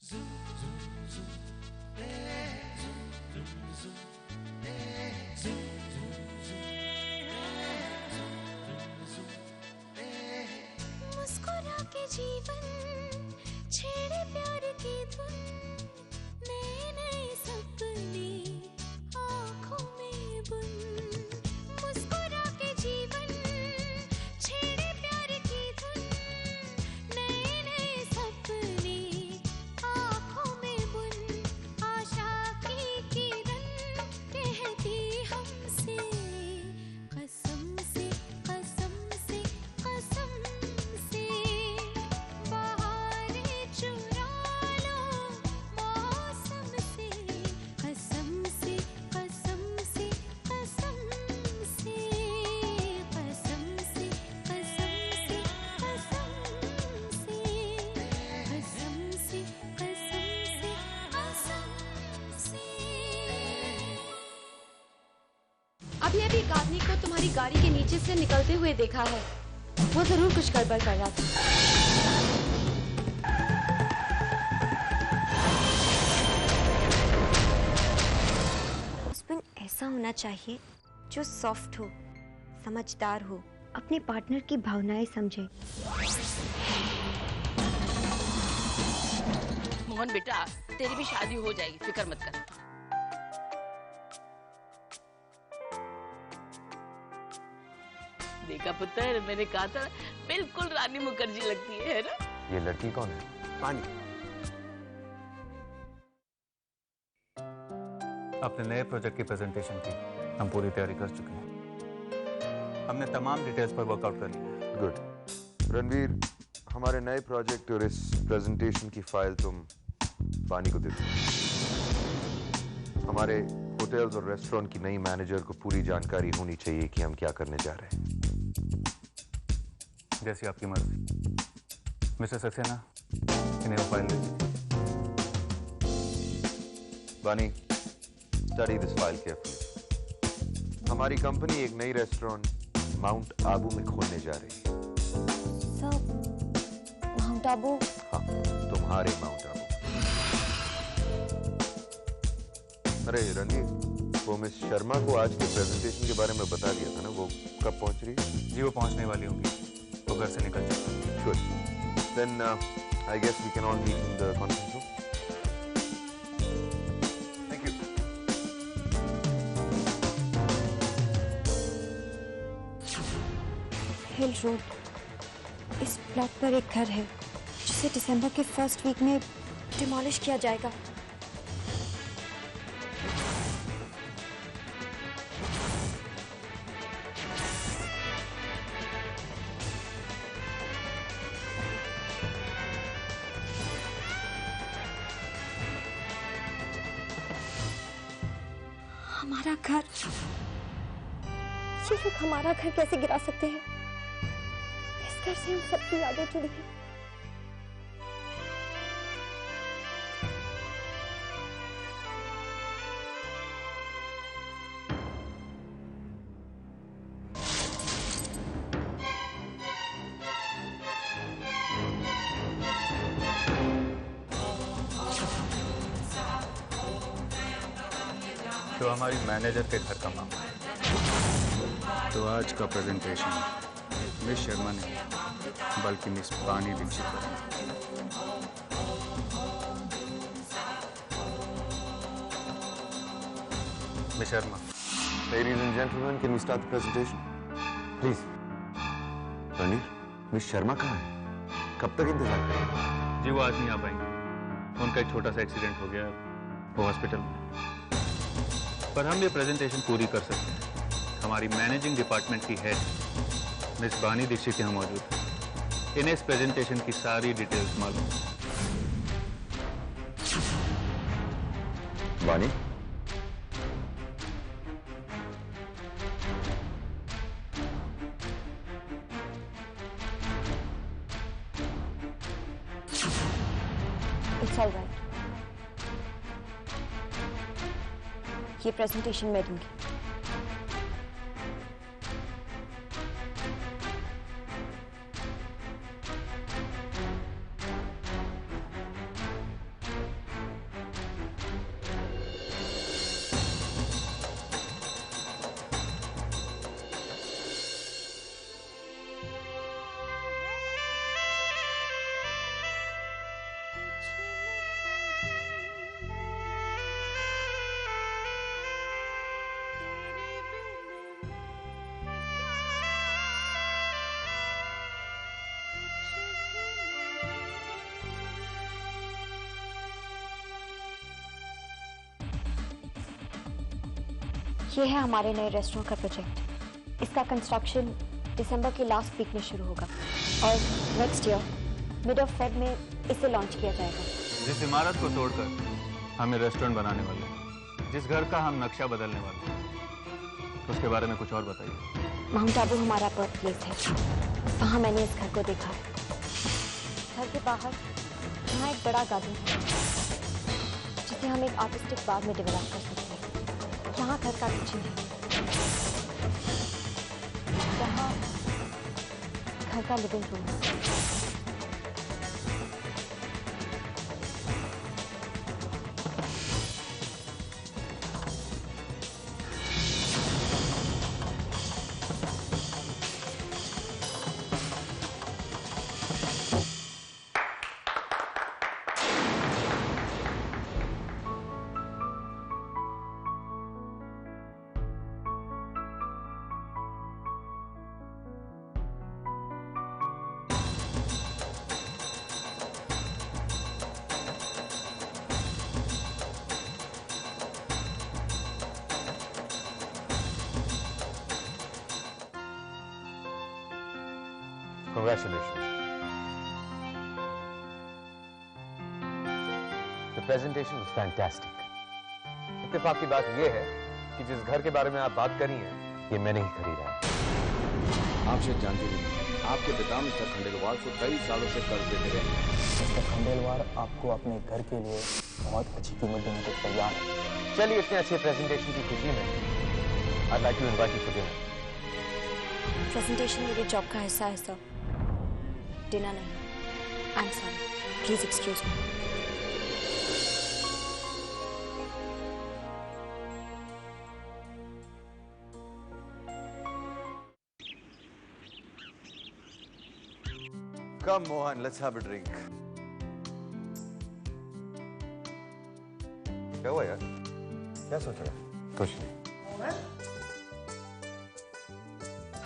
मुस्कुरा के जीवन छेड़े प्यार की धुन, नए नए सपने आँखों में बुन। मुस्कुरा के जीवन छेड़े प्यार की धुन, नए नए सपने आँखों में बुन। आशा की किरण कहती हमसे कसम से कसम से कसम से, बहारें चुरा लो मौसम से, कसम से कसम से कसम से, कसम से कसम से कसम से, कसम से कसम से कसम से। अभी अभी एक आदमी को तुम्हारी गाड़ी के नीचे से निकलते हुए देखा है। वो जरूर कुछ गड़बड़ कर रहा था। हस्बैंड ऐसा होना चाहिए जो सॉफ्ट हो, समझदार हो, अपने पार्टनर की भावनाएं समझे। मोहन बेटा, तेरी भी शादी हो जाएगी, फिक्र मत कर। देखा पुत्र, मैंने कहा था बिल्कुल रानी मुखर्जी लगती है ना? ये लड़की कौन है? पानी। अपने नए प्रोजेक्ट की प्रेजेंटेशन की हम पूरी तैयारी कर चुके हैं। हमने तमाम डिटेल्स पर वर्कआउट कर लिया है। गुड। रणवीर, हमारे नए प्रोजेक्ट और इस प्रेजेंटेशन की फाइल तुम पानी को दे दो। हमारे होटल्स और रेस्टोरेंट की नई मैनेजर को पूरी जानकारी होनी चाहिए कि हम क्या करने जा रहे हैं। जैसी आपकी मर्जी। मिस्टर सक्सेना, इन्हें वो फाइल दे दीजिए। बानी, स्टडी दिस फाइल केयरफुली। हमारी कंपनी एक नई रेस्टोरेंट माउंट आबू में खोलने जा रही है। Sir, mount Abu? हाँ, तुम्हारे माउंट आबू। अरे रणवीर, वो मिस शर्मा को आज के प्रेजेंटेशन के बारे में बता दिया था ना, वो कब पहुंच रही है? जी वो पहुंचने वाली होंगी, वो घर से निकल चुकी है। Good. Then I guess we can all meet in the conference room. Thank you. Hill road, इस प्लॉट पर एक घर है जिसे दिसंबर के फर्स्ट वीक में डिमोलिश किया जाएगा। हमारा घर, ये लोग हमारा घर कैसे गिरा सकते हैं? इस घर से हम सबकी यादें जुड़ी हैं। तो हमारी मैनेजर के घर का मामला। तो आज का प्रेजेंटेशन मिस शर्मा ने, बल्कि मिस बानी दीक्षित करी। Miss Sharma. Ladies and gentlemen, can we start the presentation? Please. Ranveer, miss Sharma कहाँ है? कब तक इंतजार करेंगे? जी वो आज नहीं आ पाएंगे, उनका एक छोटा सा एक्सीडेंट हो गया, वो हॉस्पिटल में। पर हम ये प्रेजेंटेशन पूरी कर सकते हैं। हमारी मैनेजिंग डिपार्टमेंट की हेड मिस बानी दीक्षित यहाँ मौजूद है। इन्हें इस प्रेजेंटेशन की सारी डिटेल्स मालूम है। बानी, It's all right. ये प्रेजेंटेशन मैं दूंगी। ये है हमारे नए रेस्टोरेंट का प्रोजेक्ट। इसका कंस्ट्रक्शन दिसंबर के लास्ट वीक में शुरू होगा और next year mid of Feb में इसे लॉन्च किया जाएगा। जिस इमारत को तोड़कर हम ये रेस्टोरेंट बनाने वाले हैं, जिस घर का हम नक्शा बदलने वाले हैं, उसके बारे में कुछ और बताइए। माउंट आबू हमारा बर्थ प्लेस है, वहाँ मैंने इस घर को देखा। घर के बाहर यहाँ एक बड़ा गार्डन है जिसे हम एक आर्टिस्टिक बाग में डेवलप कर सकते हैं। यहाँ घर का किचन है, यहाँ घर का लिविंग रूम है। Congratulations. The presentation was fantastic. इत्तेफाक की बात यह है कि जिस घर के बारे में आप बात करी हैं, ये मैंने ही खरीदा है। आप शायद जानते नहीं, आपके पिता मिस्टर खंडेलवाल को कई सालों से कर्ज देते रहे। मिस्टर खंडेलवाल आपको अपने घर के लिए बहुत अच्छी कीमत देने को तैयार है। चलिए इतने अच्छे प्रेजेंटेशन की खुशी में I'd like to invite you for dinner. Presentation मेरे जॉब का हिस्सा है सर, डिनर नहीं। I am sorry, please excuse me. Come Mohan, let's have a drink. क्या हुआ यार? क्या सोच रहा है? कुछ नहीं।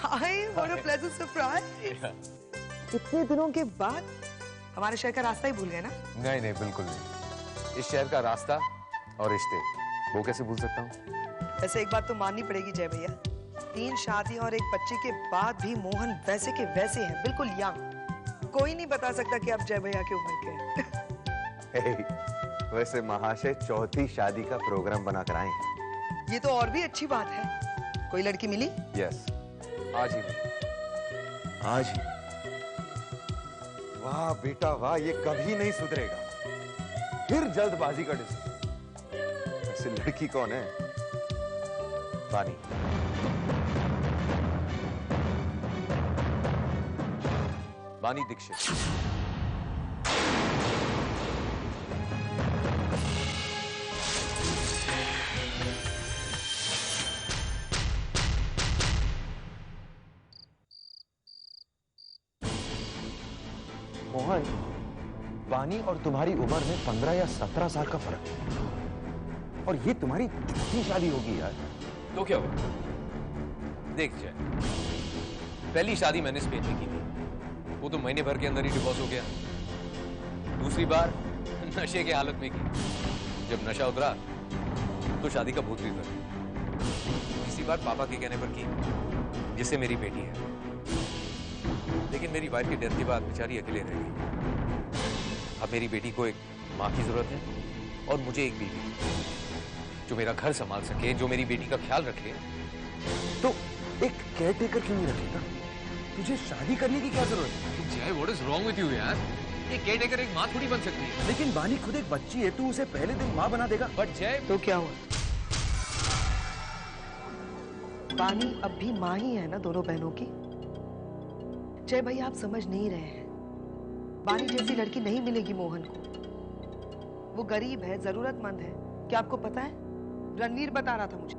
Hi, what a pleasant surprise. इतने दिनों के बाद हमारे शहर का रास्ता ही भूल गए ना? नहीं नहीं बिल्कुल नहीं। इस शहर का रास्ता और रिश्ते वो कैसे भूल सकता हूँ? वैसे एक बात तो माननी पड़ेगी जय भैया, 3 शादी और एक बच्चे के बाद भी मोहन वैसे के वैसे हैं, बिल्कुल यंग। कोई नहीं बता सकता कि आप जय भैया की उम्र के हैं। वैसे महाशय चौथी शादी का प्रोग्राम बनाकर आए हैं। ये तो और भी अच्छी बात है। कोई लड़की मिली? यस, आज ही मिली। आज ही। वाह बेटा वाह, ये कभी नहीं सुधरेगा। फिर जल्दबाजी का डिसीजन। वैसे लड़की कौन है? बानी। बानी दीक्षित। मोहन, बानी और तुम्हारी उम्र में 15 या 17 साल का फर्क है। और ये तुम्हारी चौथी शादी होगी यार। तो क्या हुआ? देख जाए, पहली शादी मैंने स्पेन में की थी, वो तो महीने भर के अंदर ही डिवोर्स हो गया। दूसरी बार नशे की हालत में की, जब नशा उतरा तो शादी का भूत भी उतर। तीसरी बार पापा के कहने पर की, जिससे मेरी बेटी है। लेकिन मेरी वाइफ की डेथ के बाद बेचारी अकेले रह गई। अब मेरी बेटी को एक माँ की जरूरत है और मुझे एक बीवी जो मेरा घर संभाल सके, जो मेरी बेटी का ख्याल रखे। तो एक केयरटेकर क्यों नहीं रखेगा? तुझे शादी करने की क्या जरूरत है? जय, what is wrong with you यार? ये केयरटेकर एक माँ थोड़ी बन सकती है। लेकिन बानी खुद एक बच्ची है, तू उसे पहले दिन माँ बना देगा। बट जय, तो क्या हुआ? बानी अब भी माँ ही है ना दोनों बहनों की। जय भाई, आप समझ नहीं रहे हैं। बानी जैसी लड़की नहीं मिलेगी मोहन को। वो गरीब है, जरूरतमंद है। क्या आपको पता है? रणवीर बता रहा था मुझे।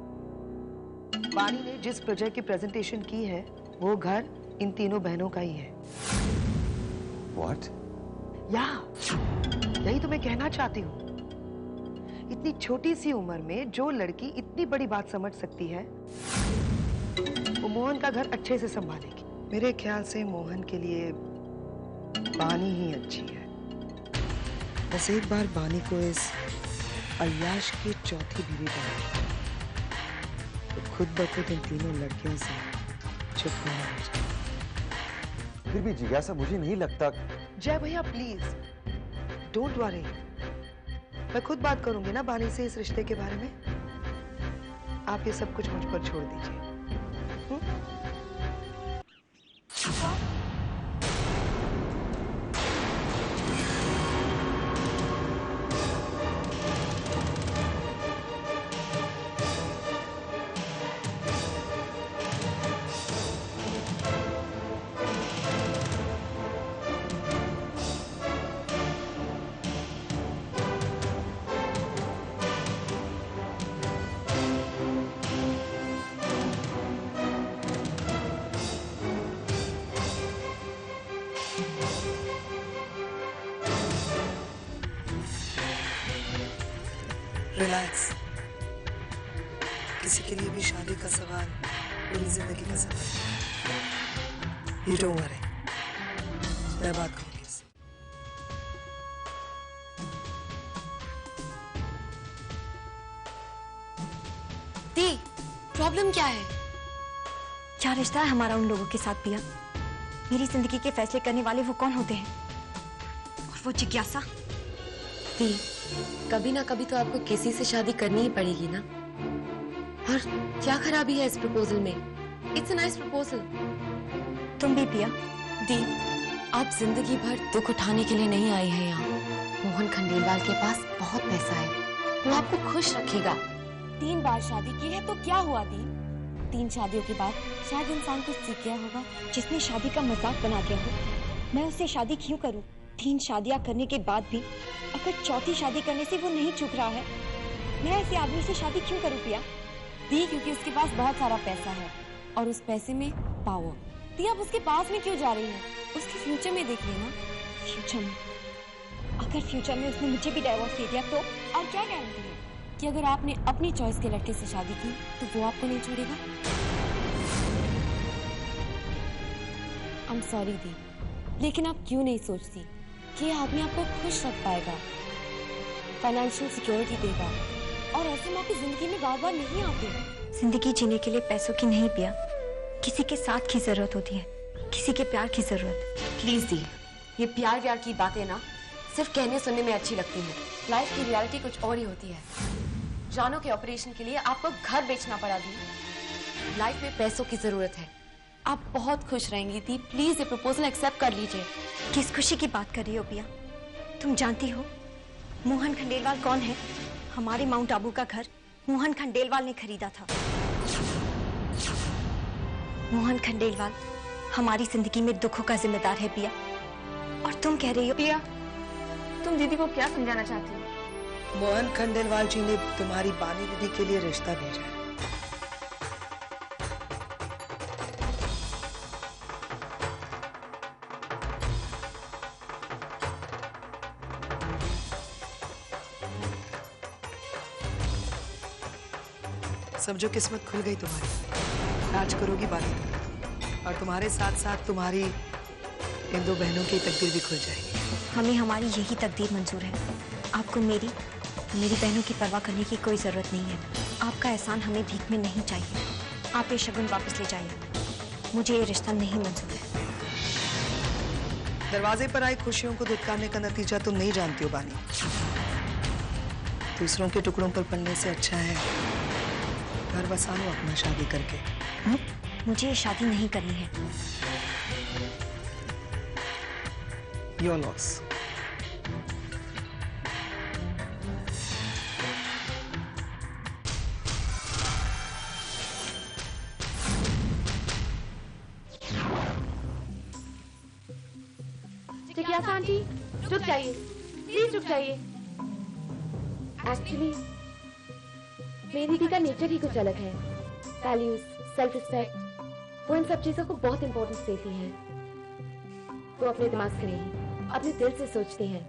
बानी ने जिस प्रोजेक्ट की प्रेजेंटेशन की है, वो घर इन तीनों बहनों का ही है। What? या यही तो मैं कहना चाहती हूँ। इतनी छोटी सी उम्र में जो लड़की इतनी बड़ी बात समझ सकती है, वो मोहन का घर अच्छे से संभालेगी। मेरे ख्याल से मोहन के लिए बानी ही अच्छी है। बस एक बार बानी को इस अय्याश की चौथी बीवी बनाए तो खुद ब खुद इन तीनों लड़कियों से छुटकारा हो जाए। फिर भी जिज्ञासा मुझे नहीं लगता। जय भैया प्लीज डोंट वरी, मैं खुद बात करूंगी ना बानी से इस रिश्ते के बारे में। आप ये सब कुछ मुझ पर छोड़ दीजिए। रिलैक्स, किसी के लिए भी शादी का सवाल पूरी जिंदगी का सवाल। यू डोंट वरी, मैं बात करूंगी इससे। दी, प्रॉब्लम क्या है? क्या रिश्ता है हमारा उन लोगों के साथ पिया? मेरी जिंदगी के फैसले करने वाले वो कौन होते हैं? और वो जिज्ञासा? दी, कभी ना कभी तो आपको किसी से शादी करनी ही पड़ेगी ना। और क्या खराबी है इस प्रपोजल में? It's a nice proposal. तुम भी पिया। दी, आप जिंदगी भर दुख उठाने के लिए नहीं आए हैं यहाँ। मोहन खंडेलवाल के पास बहुत पैसा है, वो आपको खुश रखेगा। 3 बार शादी की है तो क्या हुआ दी? 3 शादियों के बाद शायद इंसान कुछ सीख गया होगा। जिसने शादी का मजाक बना दिया हो, मैं उससे शादी क्यों करूं? 3 शादियां करने के बाद भी अगर 4थी शादी करने से वो नहीं चूक रहा है, मैं ऐसे आदमी से शादी क्यों करूं पिया? दी, क्योंकि उसके पास बहुत सारा पैसा है और उस पैसे में पावर। दी, आप उसके पास में क्यों जा रही हैं? उसके फ्यूचर में देखिए ना। फ्यूचर में? अगर फ्यूचर में उसने मुझे भी डाइवोर्स दे दिया तो? और क्या गारंटी है कि अगर आपने अपनी चॉइस के लड़के से शादी की तो वो आपको नहीं छोड़ेगा? आई एम सॉरी दी, लेकिन आप क्यों नहीं सोचती कि ये आदमी आपको खुश रख पाएगा, फाइनेंशियल सिक्योरिटी देगा, और ऐसे मौके जिंदगी में बार बार नहीं आते। जिंदगी जीने के लिए पैसों की नहीं पिया, किसी के साथ की जरूरत होती है, किसी के प्यार की जरूरत। प्लीज दी, ये प्यार व्यार की बातें ना सिर्फ कहने सुनने में अच्छी लगती हैं। लाइफ की रियलिटी कुछ और ही होती है। जानों के ऑपरेशन के लिए आपको घर बेचना पड़ा दी। लाइफ में पैसों की जरूरत है। आप बहुत खुश रहेंगी दी, प्लीज ये प्रपोजल एक्सेप्ट कर लीजिए। किस खुशी की बात कर रही हो पिया? तुम जानती हो मोहन खंडेलवाल कौन है? हमारे माउंट आबू का घर मोहन खंडेलवाल ने खरीदा था। मोहन खंडेलवाल हमारी जिंदगी में दुखों का जिम्मेदार है पिया। और तुम कह रही हो? पिया, तुम दीदी को क्या समझाना चाहती हो? मोहन खंडेलवाल जी ने तुम्हारी बानी दीदी के लिए रिश्ता भेजा है। समझो किस्मत खुल गई तुम्हारी। राज करोगी बानी, और तुम्हारे साथ साथ तुम्हारी इन 2 बहनों की तकदीर भी खुल जाएगी। हमें हमारी यही तकदीर मंजूर है। आपको मेरी बहनों की परवाह करने की कोई जरूरत नहीं है। आपका एहसान हमें भीख में नहीं चाहिए। आप ये शगुन वापस ले जाइए, मुझे ये रिश्ता नहीं मंजूर है। दरवाजे पर आई खुशियों को दुत्कारने का नतीजा तुम नहीं जानती हो बानी। दूसरों के टुकड़ों पर पलने से अच्छा है घर बसा लो अपना शादी करके। मुझे ये शादी नहीं करनी है। Your loss. जिज्ञासा आंटी, रुक जाइए, प्लीज रुक जाइए। एक्चुअली मेरी दीदी का नेचर ही कुछ अलग है। वैल्यूज, सेल्फ रिस्पेक्ट, वो इन सब चीजों को बहुत इंपॉर्टेंस देती हैं। वो अपने दिमाग से नहीं, अपने दिल से सोचती हैं।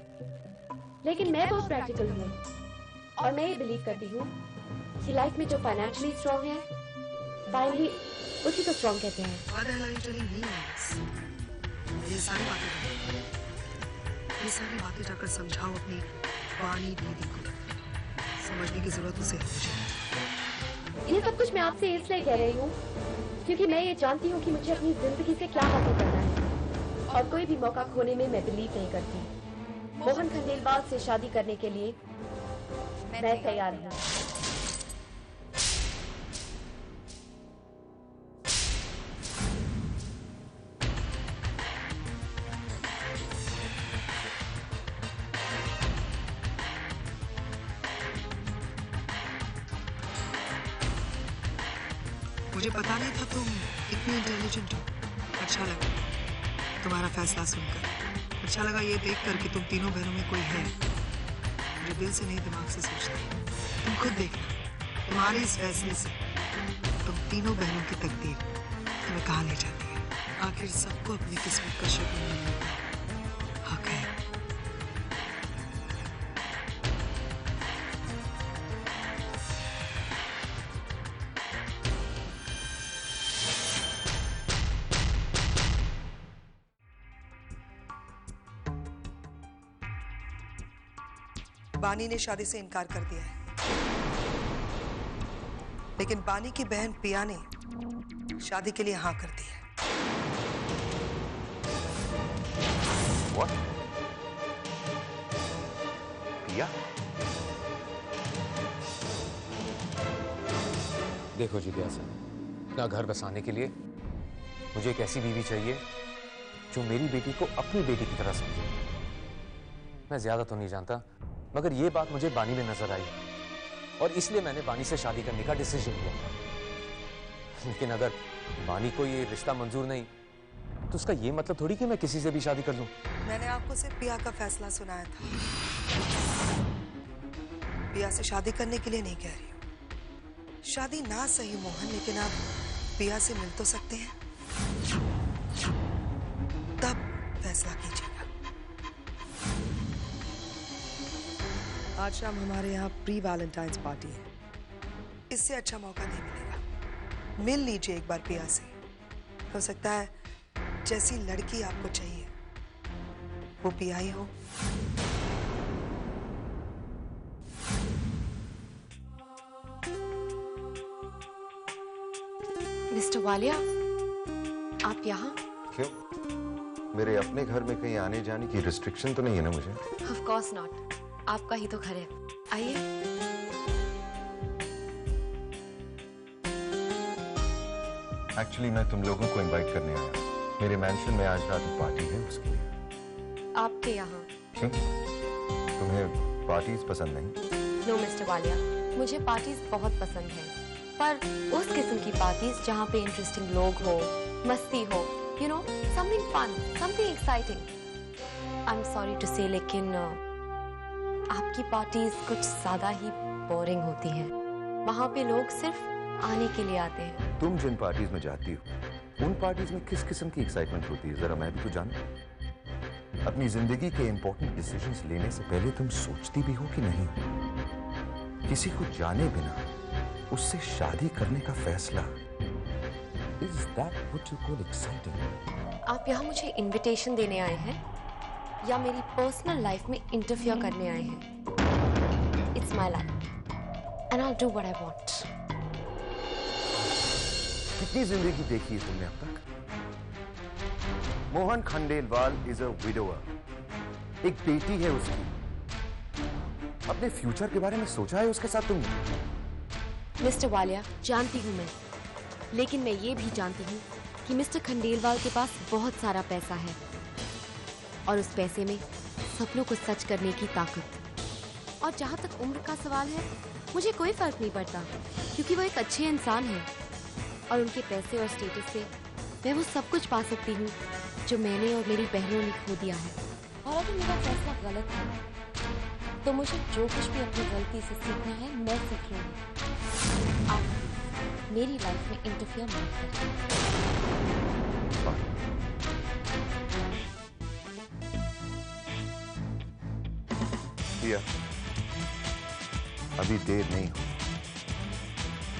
लेकिन मैं बहुत प्रैक्टिकल हूँ और मैं ये बिलीव करती हूँ कि लाइफ में जो फाइनेंशियली स्ट्रांग है, फाइनली उसी को स्ट्रांग कहते हैं। ये सारी बातें जाकर समझाओ अपनी बानी दीदी को। समझने की जरूरत उसे है मुझे। ये सब कुछ मैं आपसे इसलिए कह रही हूँ क्योंकि मैं ये जानती हूँ कि मुझे अपनी जिंदगी से क्या हासिल करना है और कोई भी मौका खोने में मैं बिलीव नहीं करती। मोहन खंडेलवाल से शादी करने के लिए मैं तैयार हूँ। मुझे पता नहीं था तुम इतनी इंटेलिजेंट हो। अच्छा लगा तुम्हारा फैसला सुनकर। अच्छा लगा ये देखकर कि तुम तीनों बहनों में कोई है। मुझे दिल से नहीं दिमाग से सोचती। तुम खुद देखना, तुम्हारे इस फैसले से तुम तीनों बहनों की तकदीर तुम्हें कहाँ ले जाती है। आखिर सबको अपनी किस्मत का शगुन मिलने का हक है। बानी ने शादी से इनकार कर दिया है, लेकिन बानी की बहन पिया ने शादी के लिए हाँ कर दी है। What? पिया? देखो जिज्ञासा, अपना घर बसाने के लिए मुझे एक ऐसी बीवी चाहिए जो मेरी बेटी को अपनी बेटी की तरह समझे। मैं ज्यादा तो नहीं जानता, मगर ये बात मुझे बानी में नजर आई और इसलिए मैंने बानी से शादी करने का डिसीजन लिया। लेकिन अगर बानी को ये रिश्ता मंजूर नहीं तो उसका ये मतलब थोड़ी कि मैं किसी से भी शादी कर लूं। मैंने आपको सिर्फ पिया का फैसला सुनाया था। पिया से शादी करने के लिए नहीं कह रही हूँ। शादी ना सही मोहन, लेकिन आप पिया से मिल तो सकते हैं, तब फैसला कीजिएगा। आज शाम हमारे यहाँ प्री वैलेंटाइंस पार्टी है। इससे अच्छा मौका नहीं मिलेगा। मिल लीजिए एक बार पिया से। हो सकता है जैसी लड़की आपको चाहिए वो पिया ही हो। मिस्टर वालिया, आप यहाँ? क्यों? मेरे अपने घर में कहीं आने जाने की रिस्ट्रिक्शन तो नहीं है ना मुझे? Of course not. आपका ही तो घर है। आइए। एक्चुअली मैं तुम लोगों को इनवाइट करने आया। मेरे मैंशन में आज रात पार्टी है, उसके लिए। आपके यहाँ? क्यों? तुम्हें पार्टीज पसंद नहीं? नो मिस्टर वालिया, मुझे पार्टीज बहुत पसंद है, पर उस किस्म की पार्टीज जहाँ पे इंटरेस्टिंग लोग हो, मस्ती हो, you know, something fun, something exciting. I'm sorry to say, लेकिन आपकी पार्टीज कुछ ज्यादा ही बोरिंग होती हैं। वहाँ पे लोग सिर्फ आने के लिए आते हैं। तुम जिन पार्टीज में जाती हो, उन पार्टीज में किस किस्म की एक्साइटमेंट होती है, जरा मैं भी तो जानूं। अपनी जिंदगी के इंपॉर्टेंट डिसीजंस लेने से पहले तुम सोचती भी हो कि नहीं? किसी को जाने बिना उससे शादी करने का फैसला, is that what you call exciting? आप यहाँ मुझे इनविटेशन देने आए हैं या मेरी पर्सनल लाइफ में इंटरफियर करने आए हैं? It's my life and I will do what I want. कितनी जिंदगी देखी है तुमने अब तक? Mohan Khandelwal is a widower. एक बेटी है उसकी। अपने फ्यूचर के बारे में सोचा है उसके साथ तुमने? मिस्टर वालिया, जानती हूँ मैं, लेकिन मैं ये भी जानती हूँ कि मिस्टर खंडेलवाल के पास बहुत सारा पैसा है और उस पैसे में सपनों को सच करने की ताकत। और जहाँ तक उम्र का सवाल है, मुझे कोई फर्क नहीं पड़ता, क्योंकि वो एक अच्छे इंसान है और उनके पैसे और स्टेटस से मैं वो सब कुछ पा सकती हूँ जो मैंने और मेरी बहनों ने खो दिया है। और अगर मेरा फैसला गलत है तो मुझे जो कुछ भी अपनी गलती से सीखना है मैं सीख लूंगी। आप मेरी लाइफ में इंटरफियर मत करिए। पिया, अभी देर नहीं हो।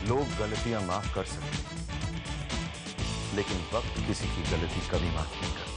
लोग गलतियां माफ कर सकते, लेकिन वक्त किसी की गलती कभी माफ नहीं करता।